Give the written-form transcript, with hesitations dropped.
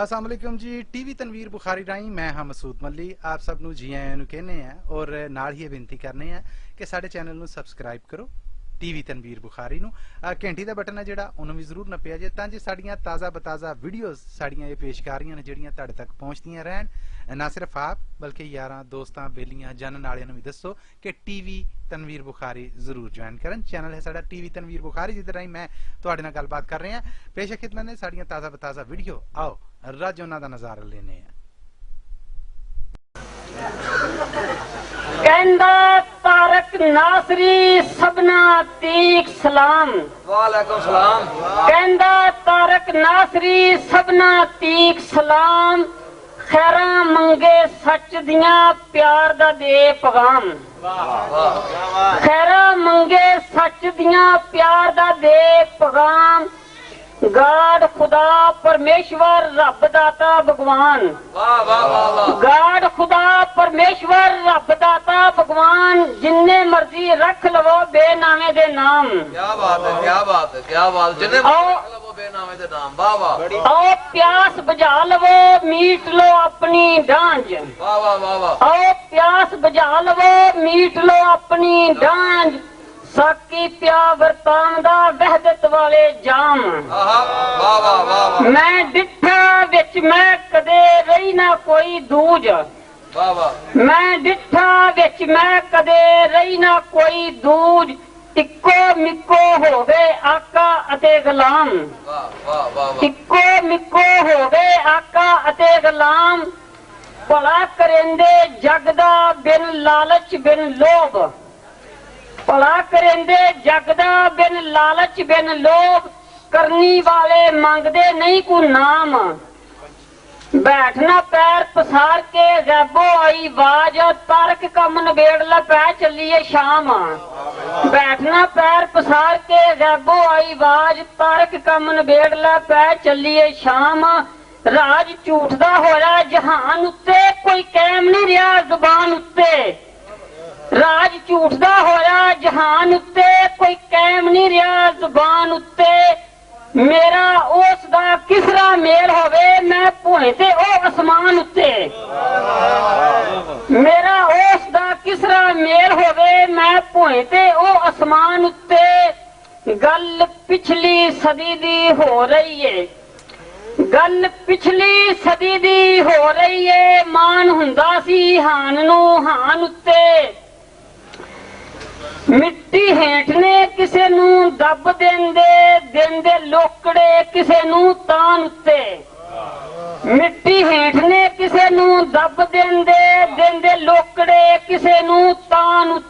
अस्सलाम वालेकुम जी। टीवी तनवीर बुखारी राही मैं हाँ मसूद मल्ली आप सब नू जी आयां नू कहने हैं और नाल ही बेनती करने हैं कि साडे चैनल नू सबसक्राइब करो टीवी तनवीर बुखारी नू। घंटी दा बटन है जिहड़ा उन्होंने भी जरूर नप्पिया जे तां जे साड़ियां ताज़ा बताज़ा वीडियोज़ साड़ियां ये पेशकारियां ने जिहड़ियां तुहाडे तक पहुंचदियां रहन। ना सिर्फ आप बल्कि यारां दोस्तां बेलियां जानन वालियां नू भी दसो कि टीवी तनवीर बुखारी जरूर ज्वाइन करन। चैनल है साडा टीवी तनवीर बुखारी जिहदे राही मैं तुहाडे नाल गलबात कर रहे हैं। पेश खिदमत ने साड़ियां ताज़ा बताज़ा वीडियो। आओ रज उन्हां दा नज़ारा लेने हैं। कहंदा तारक नासरी सबना तीक सलाम। वालेकुम सलाम। कहंदा तारक नासरी सबना तीक सलाम। खैरा मंगे सच दियां प्यार दा दे पैगाम। खैरा मंगे सच दियां प्यार दा दे पैगाम। गाड खुदा परमेश्वर रब दाता भगवान। गाड खुदा परमेश्वर रब दाता भगवान जिन्ने मर्जी रख लवो बेनामे दे नाम। क्या बात है, क्या बात है, क्या बात। जिन्ने रख लवो बेनामे दे नाम। वाह वाह। आओ प्यास बुझा लवो मीट लो अपनी डांज। वाह वाह वाह वाह। आओ प्यास बुझा लवो मीट लो अपनी डांज। साकी प्या वरतांदा वहदत वाले जाम। वाह वाह वाह। मैं डिठा विच मैं कदे रही ना कोई दूज। वाह वाह। मैं डिठा विच मैं कदे रही ना कोई दूज। इक्को मिक्को होवे आका अते गुलाम। वाह वाह वाह। इक्को मिक्को होवे आका अते गुलाम। भला करेंदे जगदा बिन लालच बिन लोभ। भला करेंदे जगदा बिन लालच बिन लोभ। करनी वाले मंगदे नहीं को नाम। बैठना पैर पसार के गैबो आई वाज। तारक कम नबेड़ ला पै चलिए शाम। बैठना पैर पसार के गैबो आई वाज। तारक कम नबेड़ ला पै चलिए शाम। राज झूठ दा होया जहान उत्ते कोई कैम नहीं रहा जुबान उत्ते। राज झूठ दा होया जहान उत्ते कोई कैम नहीं रहा जुबान उत्ते। मेरा उस दा किसरा मेल होवे मैं भुए ते ओ आसमान उत्ते। मेरा उस दा किसरा मेल होवे मैं भुए ते ओ आसमान उत्ते। गल पिछली सदी दी हो रही है। गल पिछली सदी दी हो रही है। मान हुंदा सी हान नू हान उत्ते। मिट्टी हेठने किसे नू दब देंदे लोकड़े किसे नू तान उत्ते। मिट्टी हेठने किसे नू दब देंदे लोकड़े किसे नू तान उत्ते।